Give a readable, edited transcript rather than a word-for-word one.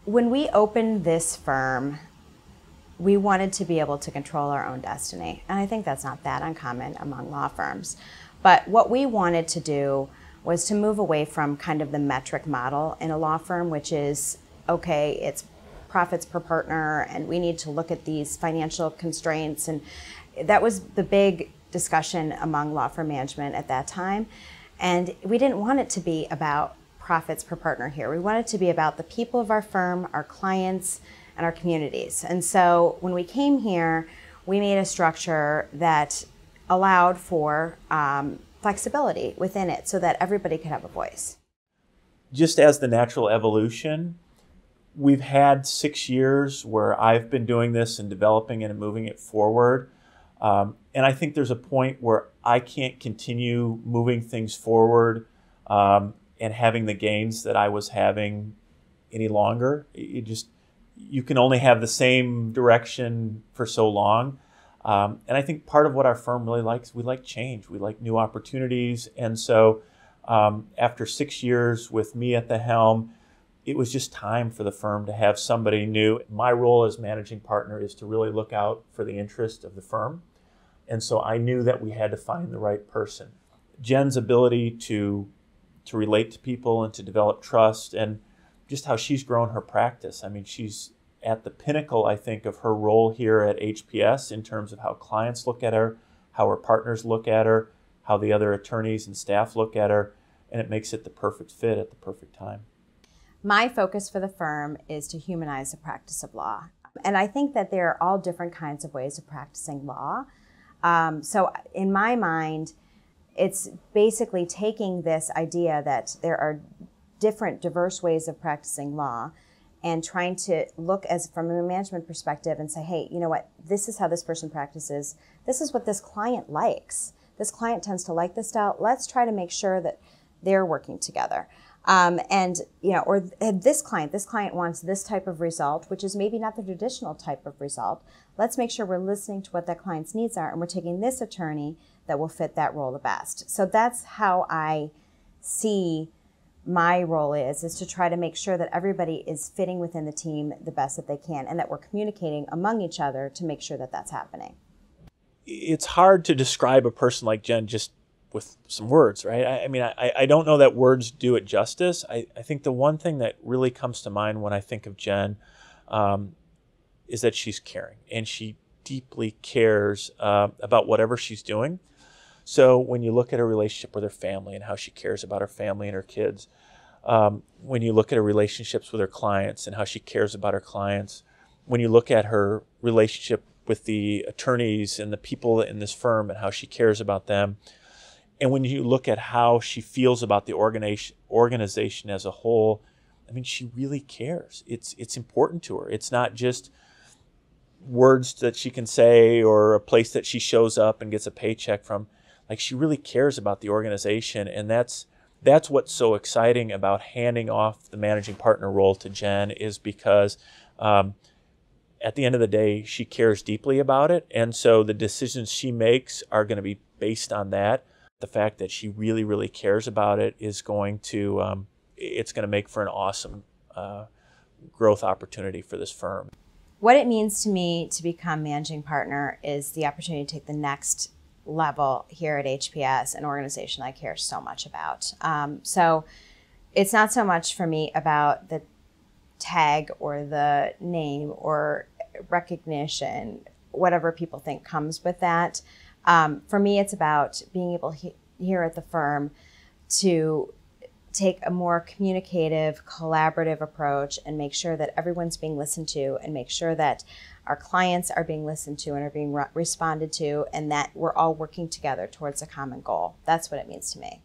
When we opened this firm, we wanted to be able to control our own destiny. And I think that's not that uncommon among law firms. But what we wanted to do was to move away from kind of the metric model in a law firm, which is, okay, it's profits per partner, and we need to look at these financial constraints. And that was the big discussion among law firm management at that time. And we didn't want it to be about profits per partner here. We want it to be about the people of our firm, our clients, and our communities. And so when we came here, we made a structure that allowed for flexibility within it so that everybody could have a voice. Just as the natural evolution, we've had 6 years where I've been doing this and developing it and moving it forward. And I think there's a point where I can't continue moving things forward and having the gains that I was having any longer. You can only have the same direction for so long. And I think part of what our firm really likes, we like change. We like new opportunities. And so after 6 years with me at the helm, it was just time for the firm to have somebody new. My role as managing partner is to really look out for the interest of the firm. And so I knew that we had to find the right person. Jen's ability to relate to people and to develop trust, and just how she's grown her practice. I mean, she's at the pinnacle, I think, of her role here at HPS in terms of how clients look at her, how her partners look at her, how the other attorneys and staff look at her, and it makes it the perfect fit at the perfect time. My focus for the firm is to humanize the practice of law. And I think that there are all different kinds of ways of practicing law. So in my mind, it's basically taking this idea that there are different, diverse ways of practicing law and trying to look from a management perspective and say, hey, you know what, this is how this person practices. This is what this client likes. This client tends to like this style. Let's try to make sure that they're working together. Or this client wants this type of result, which is maybe not the traditional type of result. Let's make sure we're listening to what that client's needs are, and we're taking this attorney that will fit that role the best. So that's how I see my role is to try to make sure that everybody is fitting within the team the best that they can, and that we're communicating among each other to make sure that that's happening. It's hard to describe a person like Jen just with some words, right? I don't know that words do it justice. I think the one thing that really comes to mind when I think of Jen is that she's caring, and she deeply cares about whatever she's doing. So when you look at her relationship with her family and how she cares about her family and her kids, when you look at her relationships with her clients and how she cares about her clients, when you look at her relationship with the attorneys and the people in this firm and how she cares about them, and when you look at how she feels about the organization as a whole, I mean, she really cares. It's important to her. It's not just words that she can say or a place that she shows up and gets a paycheck from. Like, she really cares about the organization, and that's what's so exciting about handing off the managing partner role to Jen, is because at the end of the day, she cares deeply about it, and so the decisions she makes are going to be based on that. The fact that she really, really cares about it is going to, it's going to make for an awesome growth opportunity for this firm. What it means to me to become managing partner is the opportunity to take the next level here at HPS, an organization I care so much about. So it's not so much for me about the tag or the name or recognition, whatever people think comes with that. For me, it's about being able here at the firm to take a more communicative, collaborative approach and make sure that everyone's being listened to, and make sure that our clients are being listened to and are being responded to, and that we're all working together towards a common goal. That's what it means to me.